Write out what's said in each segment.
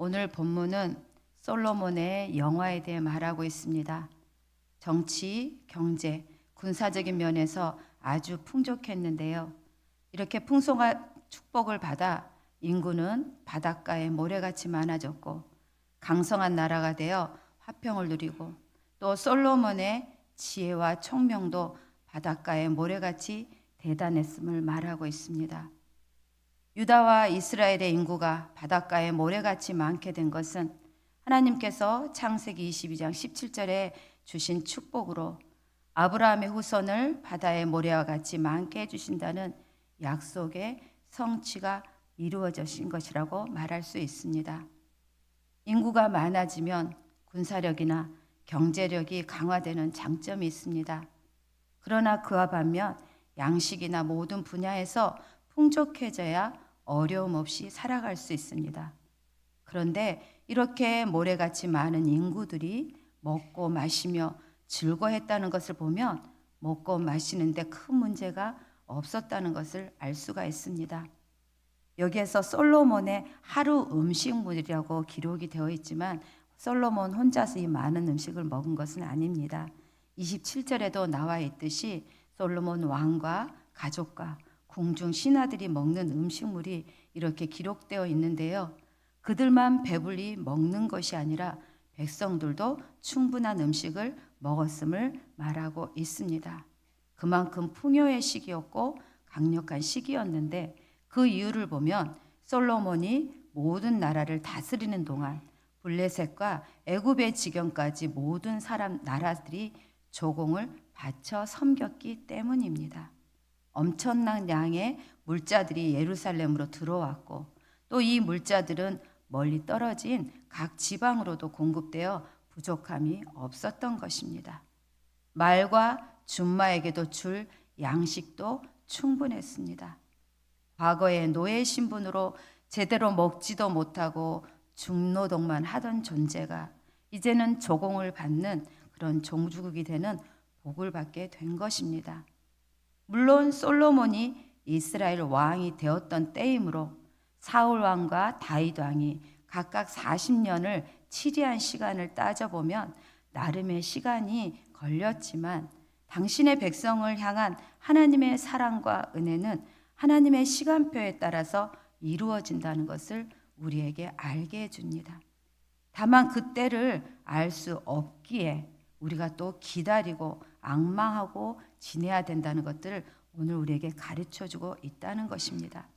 오늘 본문은 솔로몬의 영화에 대해 말하고 있습니다. 정치, 경제, 군사적인 면에서 아주 풍족했는데요. 이렇게 풍성한 축복을 받아 인구는 바닷가에 모래같이 많아졌고 강성한 나라가 되어 화평을 누리고 또 솔로몬의 지혜와 총명도 바닷가에 모래같이 대단했음을 말하고 있습니다. 유다와 이스라엘의 인구가 바닷가에 모래같이 많게 된 것은 하나님께서 창세기 22장 17절에 주신 축복으로 아브라함의 후손을 바다의 모래와 같이 많게 해주신다는 약속의 성취가 이루어진 것이라고 말할 수 있습니다. 인구가 많아지면 군사력이나 경제력이 강화되는 장점이 있습니다. 그러나 그와 반면 양식이나 모든 분야에서 풍족해져야 어려움 없이 살아갈 수 있습니다. 그런데 이렇게 모래같이 많은 인구들이 먹고 마시며 즐거워했다는 것을 보면 먹고 마시는데 큰 문제가 없었다는 것을 알 수가 있습니다. 여기에서 솔로몬의 하루 음식물이라고 기록이 되어 있지만 솔로몬 혼자서 이 많은 음식을 먹은 것은 아닙니다. 27절에도 나와 있듯이 솔로몬 왕과 가족과 궁중 신하들이 먹는 음식물이 이렇게 기록되어 있는데요. 그들만 배불리 먹는 것이 아니라 백성들도 충분한 음식을 먹었음을 말하고 있습니다. 그만큼 풍요의 시기였고 강력한 시기였는데 그 이유를 보면 솔로몬이 모든 나라를 다스리는 동안 블레셋과 애굽의 지경까지 모든 나라들이 조공을 바쳐 섬겼기 때문입니다. 엄청난 양의 물자들이 예루살렘으로 들어왔고 또 이 물자들은 멀리 떨어진 각 지방으로도 공급되어 부족함이 없었던 것입니다. 말과 준마에게도 줄 양식도 충분했습니다. 과거에 노예 신분으로 제대로 먹지도 못하고 중노동만 하던 존재가 이제는 조공을 받는 그런 종주국이 되는 복을 받게 된 것입니다. 물론 솔로몬이 이스라엘 왕이 되었던 때이므로 사울 왕과 다윗 왕이 각각 40년을 치리한 시간을 따져보면 나름의 시간이 걸렸지만 당신의 백성을 향한 하나님의 사랑과 은혜는 하나님의 시간표에 따라서 이루어진다는 것을 우리에게 알게 해줍니다. 다만 그때를 알 수 없기에 우리가 또 기다리고 앙망하고 지내야 된다는 것들을 오늘 우리에게 가르쳐주고 있다는 것입니다.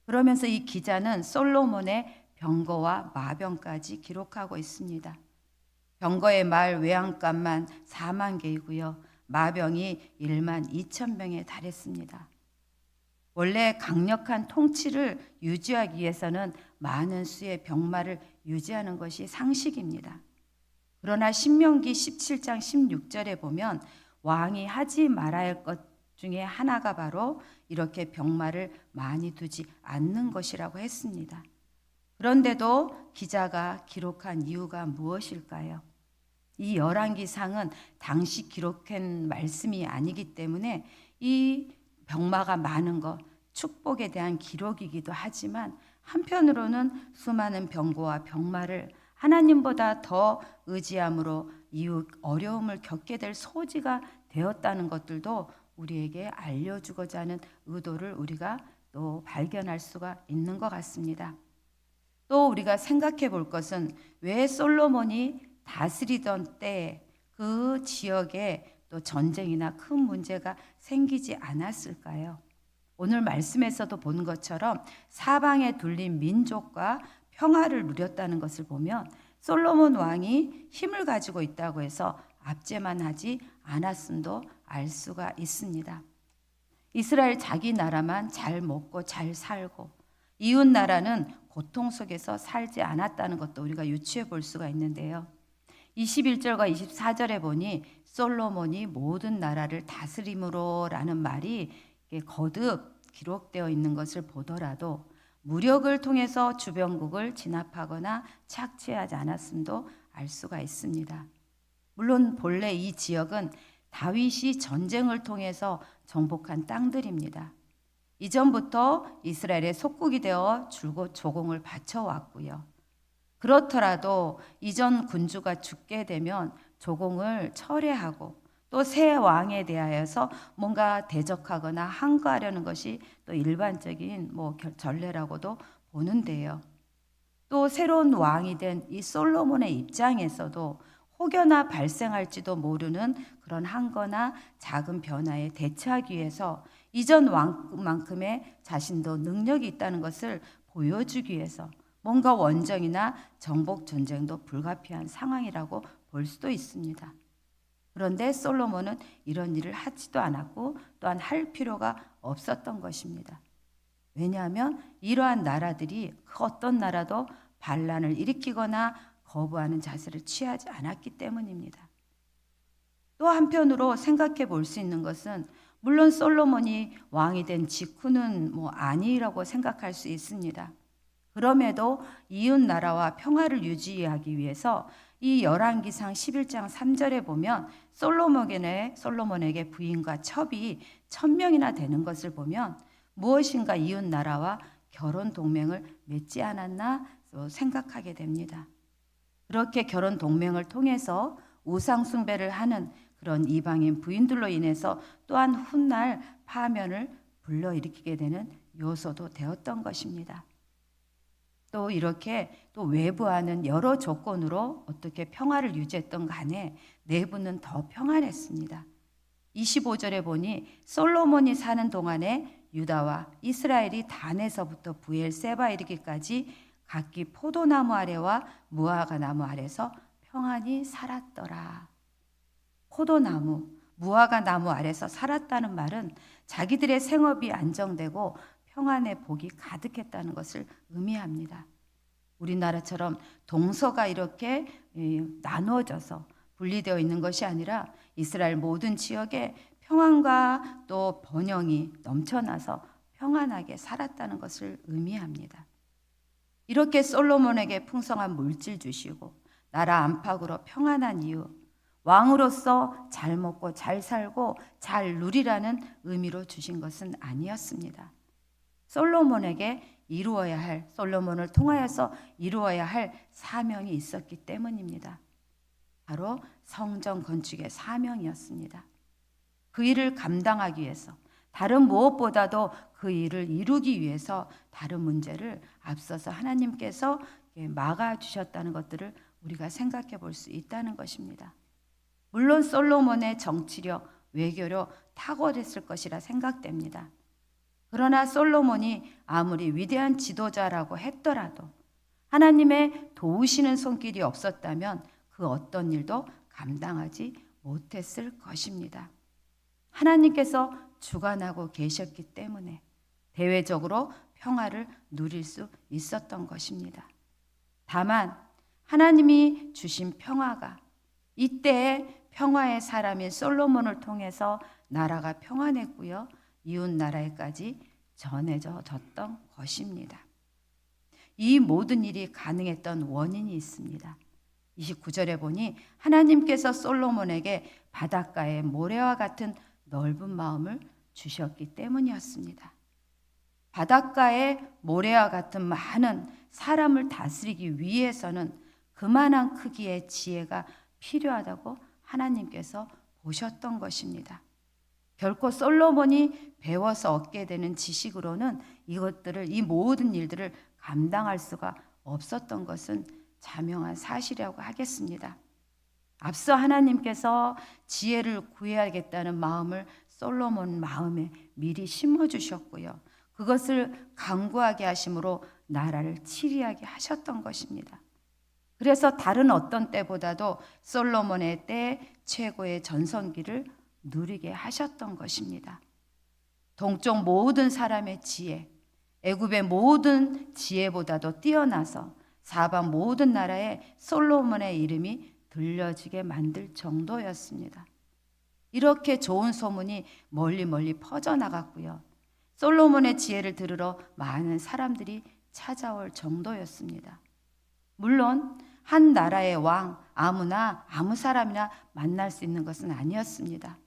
그러면서 이 기자는 솔로몬의 병거와 마병까지 기록하고 있습니다. 병거의 말 외양간만 4만 개이고요. 마병이 1만 2천 명에 달했습니다. 원래 강력한 통치를 유지하기 위해서는 많은 수의 병마를 유지하는 것이 상식입니다. 그러나 신명기 17장 16절에 보면 왕이 하지 말아야 할 것 중에 하나가 바로 이렇게 병마를 많이 두지 않는 것이라고 했습니다. 그런데도 기자가 기록한 이유가 무엇일까요? 이 열왕기상은 당시 기록한 말씀이 아니기 때문에 이 병마가 많은 것, 축복에 대한 기록이기도 하지만 한편으로는 수많은 병거와 병마를 하나님보다 더 의지함으로 이후 어려움을 겪게 될 소지가 되었다는 것들도 우리에게 알려주고자 하는 의도를 우리가 또 발견할 수가 있는 것 같습니다. 또 우리가 생각해 볼 것은 왜 솔로몬이 다스리던 때에 그 지역에 또 전쟁이나 큰 문제가 생기지 않았을까요? 오늘 말씀에서도 본 것처럼 사방에 둘린 민족과 평화를 누렸다는 것을 보면 솔로몬 왕이 힘을 가지고 있다고 해서 압제만 하지 않았음도 알 수가 있습니다. 이스라엘 자기 나라만 잘 먹고 잘 살고 이웃 나라는 고통 속에서 살지 않았다는 것도 우리가 유추해 볼 수가 있는데요. 21절과 24절에 보니 솔로몬이 모든 나라를 다스림으로 라는 말이 거듭 기록되어 있는 것을 보더라도 무력을 통해서 주변국을 진압하거나 착취하지 않았음도 알 수가 있습니다. 물론 본래 이 지역은 다윗이 전쟁을 통해서 정복한 땅들입니다. 이전부터 이스라엘의 속국이 되어 줄곧 조공을 바쳐왔고요. 그렇더라도 이전 군주가 죽게 되면 조공을 철회하고 또 새 왕에 대하여서 뭔가 대적하거나 항거하려는 것이 또 일반적인 전례라고도 보는데요. 또 새로운 왕이 된 이 솔로몬의 입장에서도 혹여나 발생할지도 모르는 그런 항거나 작은 변화에 대처하기 위해서 이전 왕만큼의 자신도 능력이 있다는 것을 보여주기 위해서 뭔가 원정이나 정복 전쟁도 불가피한 상황이라고 볼 수도 있습니다. 그런데 솔로몬은 이런 일을 하지도 않았고 또한 할 필요가 없었던 것입니다. 왜냐하면 이러한 나라들이 그 어떤 나라도 반란을 일으키거나 거부하는 자세를 취하지 않았기 때문입니다. 또 한편으로 생각해 볼 수 있는 것은 물론 솔로몬이 왕이 된 직후는 아니라고 생각할 수 있습니다. 그럼에도 이웃 나라와 평화를 유지하기 위해서 이 열왕기상 11장 3절에 보면 솔로몬에게 부인과 첩이 1000명이나 되는 것을 보면 무엇인가 이웃 나라와 결혼 동맹을 맺지 않았나 생각하게 됩니다. 그렇게 결혼 동맹을 통해서 우상 숭배를 하는 그런 이방인 부인들로 인해서 또한 훗날 파면을 불러일으키게 되는 요소도 되었던 것입니다. 또 이렇게 또 외부와는 여러 조건으로 어떻게 평화를 유지했던 간에 내부는 더 평안했습니다. 25절에 보니 솔로몬이 사는 동안에 유다와 이스라엘이 단에서부터 부엘세바 이르기까지 각기 포도나무 아래와 무화과 나무 아래서 평안히 살았더라. 포도나무, 무화과 나무 아래서 살았다는 말은 자기들의 생업이 안정되고 평안의 복이 가득했다는 것을 의미합니다. 우리나라처럼 동서가 이렇게 나누어져서 분리되어 있는 것이 아니라 이스라엘 모든 지역에 평안과 또 번영이 넘쳐나서 평안하게 살았다는 것을 의미합니다. 이렇게 솔로몬에게 풍성한 물질 주시고 나라 안팎으로 평안한 이유, 왕으로서 잘 먹고 잘 살고 잘 누리라는 의미로 주신 것은 아니었습니다. 솔로몬을 통하여서 이루어야 할 사명이 있었기 때문입니다. 바로 성전 건축의 사명이었습니다. 그 일을 감당하기 위해서 다른 무엇보다도 그 일을 이루기 위해서 다른 문제를 앞서서 하나님께서 막아주셨다는 것들을 우리가 생각해 볼 수 있다는 것입니다. 물론 솔로몬의 정치력, 외교력 탁월했을 것이라 생각됩니다. 그러나 솔로몬이 아무리 위대한 지도자라고 했더라도 하나님의 도우시는 손길이 없었다면 그 어떤 일도 감당하지 못했을 것입니다. 하나님께서 주관하고 계셨기 때문에 대외적으로 평화를 누릴 수 있었던 것입니다. 다만 하나님이 주신 평화가 이때의 평화의 사람인 솔로몬을 통해서 나라가 평안했고요. 이웃 나라에까지 전해졌던 것입니다. 이 모든 일이 가능했던 원인이 있습니다. 29절에 보니 하나님께서 솔로몬에게 바닷가의 모래와 같은 넓은 마음을 주셨기 때문이었습니다. 바닷가의 모래와 같은 많은 사람을 다스리기 위해서는 그만한 크기의 지혜가 필요하다고 하나님께서 보셨던 것입니다. 결코 솔로몬이 배워서 얻게 되는 지식으로는 이 모든 일들을 감당할 수가 없었던 것은 자명한 사실이라고 하겠습니다. 앞서 하나님께서 지혜를 구해야겠다는 마음을 솔로몬 마음에 미리 심어주셨고요. 그것을 강구하게 하심으로 나라를 치리하게 하셨던 것입니다. 그래서 다른 어떤 때보다도 솔로몬의 때 최고의 전성기를 누리게 하셨던 것입니다. 동쪽 모든 사람의 지혜, 애굽의 모든 지혜보다도 뛰어나서 사방 모든 나라에 솔로몬의 이름이 들려지게 만들 정도였습니다. 이렇게 좋은 소문이 멀리 퍼져나갔고요. 솔로몬의 지혜를 들으러 많은 사람들이 찾아올 정도였습니다. 물론 한 나라의 왕 아무나 아무 사람이나 만날 수 있는 것은 아니었습니다.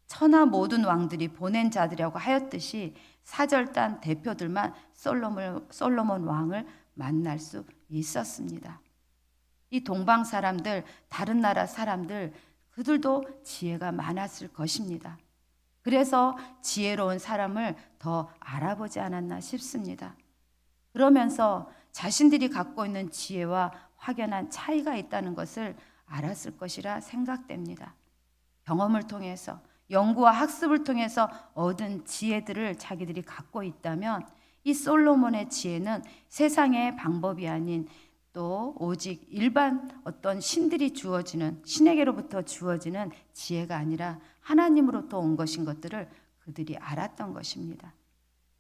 천하 모든 왕들이 보낸 자들이라고 하였듯이 사절단 대표들만 솔로몬 왕을 만날 수 있었습니다. 이 동방 사람들, 다른 나라 사람들, 그들도 지혜가 많았을 것입니다. 그래서 지혜로운 사람을 더 알아보지 않았나 싶습니다. 그러면서 자신들이 갖고 있는 지혜와 확연한 차이가 있다는 것을 알았을 것이라 생각됩니다. 경험을 통해서, 연구와 학습을 통해서 얻은 지혜들을 자기들이 갖고 있다면 이 솔로몬의 지혜는 세상의 방법이 아닌 또 오직 일반 어떤 신들이 주어지는, 신에게로부터 주어지는 지혜가 아니라 하나님으로부터 온 것인 것들을 그들이 알았던 것입니다.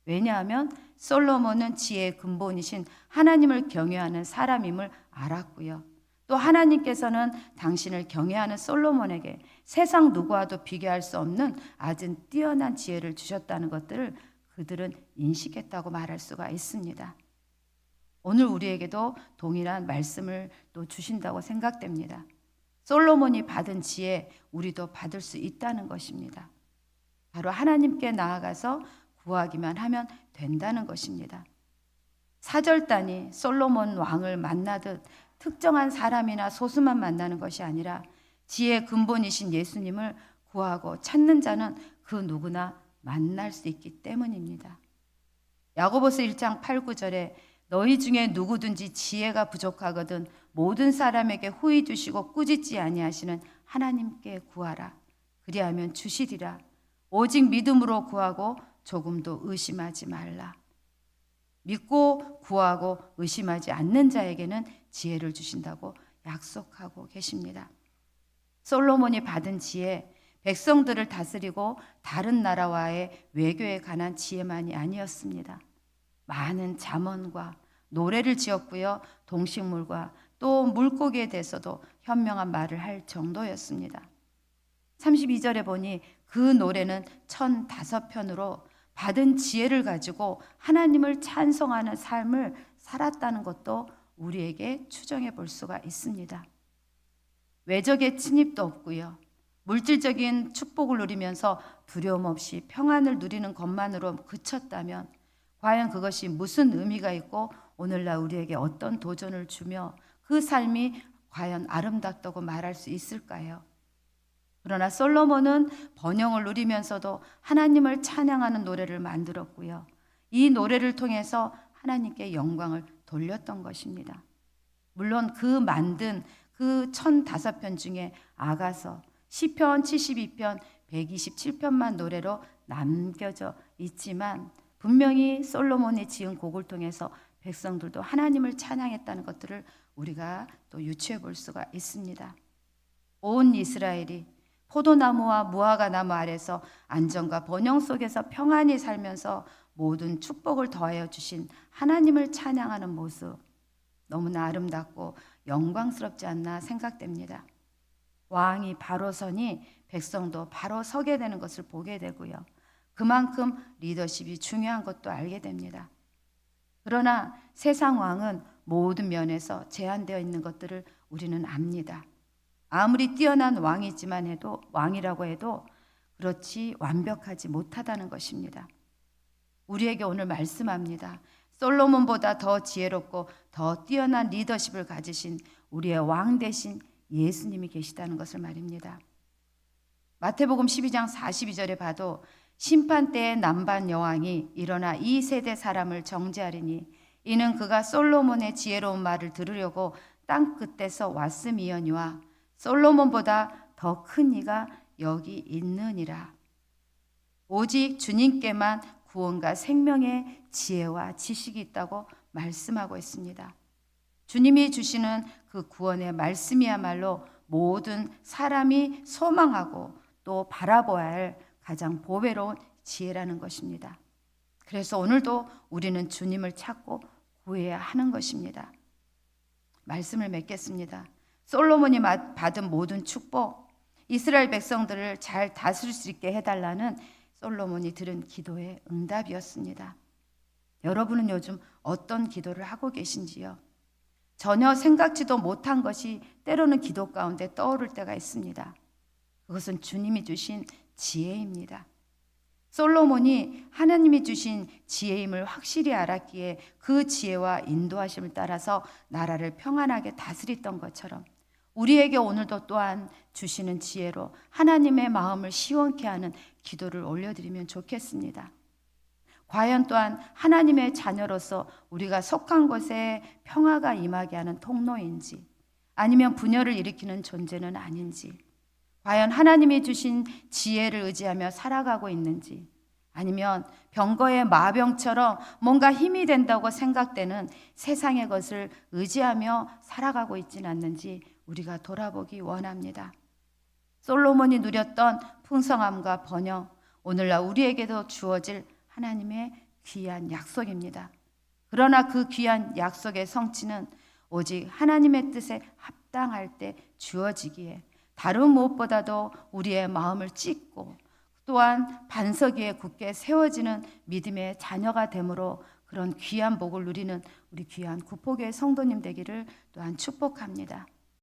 왜냐하면 솔로몬은 지혜의 근본이신 하나님을 경외하는 사람임을 알았고요. 또 하나님께서는 당신을 경외하는 솔로몬에게 세상 누구와도 비교할 수 없는 아주 뛰어난 지혜를 주셨다는 것들을 그들은 인식했다고 말할 수가 있습니다. 오늘 우리에게도 동일한 말씀을 또 주신다고 생각됩니다. 솔로몬이 받은 지혜, 우리도 받을 수 있다는 것입니다. 바로 하나님께 나아가서 구하기만 하면 된다는 것입니다. 사절단이 솔로몬 왕을 만나듯 특정한 사람이나 소수만 만나는 것이 아니라 지혜의 근본이신 예수님을 구하고 찾는 자는 그 누구나 만날 수 있기 때문입니다. 야고보서 1장 8, 9절에 너희 중에 누구든지 지혜가 부족하거든 모든 사람에게 후히 주시고 꾸짖지 아니하시는 하나님께 구하라. 그리하면 주시리라. 오직 믿음으로 구하고 조금도 의심하지 말라. 믿고 구하고 의심하지 않는 자에게는 지혜를 주신다고 약속하고 계십니다. 솔로몬이 받은 지혜, 백성들을 다스리고 다른 나라와의 외교에 관한 지혜만이 아니었습니다. 많은 잠언과 노래를 지었고요. 동식물과 또 물고기에 대해서도 현명한 말을 할 정도였습니다. 32절에 보니 그 노래는 1005편으로 받은 지혜를 가지고 하나님을 찬송하는 삶을 살았다는 것도 우리에게 추정해 볼 수가 있습니다. 외적의 침입도 없고요. 물질적인 축복을 누리면서 두려움 없이 평안을 누리는 것만으로 그쳤다면 과연 그것이 무슨 의미가 있고 오늘날 우리에게 어떤 도전을 주며 그 삶이 과연 아름답다고 말할 수 있을까요? 그러나 솔로몬은 번영을 누리면서도 하나님을 찬양하는 노래를 만들었고요. 이 노래를 통해서 하나님께 영광을 돌렸던 것입니다. 물론 그 만든 그 1005편 중에 아가서, 시편 72편, 127편만 노래로 남겨져 있지만 분명히 솔로몬이 지은 곡을 통해서 백성들도 하나님을 찬양했다는 것들을 우리가 또 유추해 볼 수가 있습니다. 온 이스라엘이 포도나무와 무화과 나무 아래서 안정과 번영 속에서 평안히 살면서 모든 축복을 더하여 주신 하나님을 찬양하는 모습, 너무나 아름답고 영광스럽지 않나 생각됩니다. 왕이 바로 서니 백성도 바로 서게 되는 것을 보게 되고요. 그만큼 리더십이 중요한 것도 알게 됩니다. 그러나 세상 왕은 모든 면에서 제한되어 있는 것들을 우리는 압니다. 아무리 뛰어난 왕이라고 해도 그렇지 완벽하지 못하다는 것입니다. 우리에게 오늘 말씀합니다. 솔로몬보다 더 지혜롭고 더 뛰어난 리더십을 가지신 우리의 왕 대신 예수님이 계시다는 것을 말입니다. 마태복음 12장 42절에 봐도 심판 때에 남반 여왕이 일어나 이 세대 사람을 정죄하리니 이는 그가 솔로몬의 지혜로운 말을 들으려고 땅 끝에서 왔음이거니와 솔로몬보다 더 큰 이가 여기 있느니라. 오직 주님께만 구원과 생명의 지혜와 지식이 있다고 말씀하고 있습니다. 주님이 주시는 그 구원의 말씀이야말로 모든 사람이 소망하고 또 바라보아야 할 가장 보배로운 지혜라는 것입니다. 그래서 오늘도 우리는 주님을 찾고 구해야 하는 것입니다. 말씀을 맺겠습니다. 솔로몬이 받은 모든 축복, 이스라엘 백성들을 잘 다스릴 수 있게 해달라는 솔로몬이 들은 기도의 응답이었습니다. 여러분은 요즘 어떤 기도를 하고 계신지요? 전혀 생각지도 못한 것이 때로는 기도 가운데 떠오를 때가 있습니다. 그것은 주님이 주신 지혜입니다. 솔로몬이 하나님이 주신 지혜임을 확실히 알았기에 그 지혜와 인도하심을 따라서 나라를 평안하게 다스렸던 것처럼 우리에게 오늘도 또한 주시는 지혜로 하나님의 마음을 시원케 하는 기도를 올려드리면 좋겠습니다. 과연 또한 하나님의 자녀로서 우리가 속한 곳에 평화가 임하게 하는 통로인지 아니면 분열을 일으키는 존재는 아닌지, 과연 하나님이 주신 지혜를 의지하며 살아가고 있는지, 아니면 병거의 마병처럼 뭔가 힘이 된다고 생각되는 세상의 것을 의지하며 살아가고 있지는 않는지 우리가 돌아보기 원합니다. 솔로몬이 누렸던 풍성함과 번영, 오늘날 우리에게도 주어질 하나님의 귀한 약속입니다. 그러나 그 귀한 약속의 성취는 오직 하나님의 뜻에 합당할 때 주어지기에 다른 무엇보다도 우리의 마음을 찢고 또한 반석 위에 굳게 세워지는 믿음의 자녀가 되므로 그런 귀한 복을 누리는 우리 귀한 구포교회 성도님 되기를 또한 축복합니다.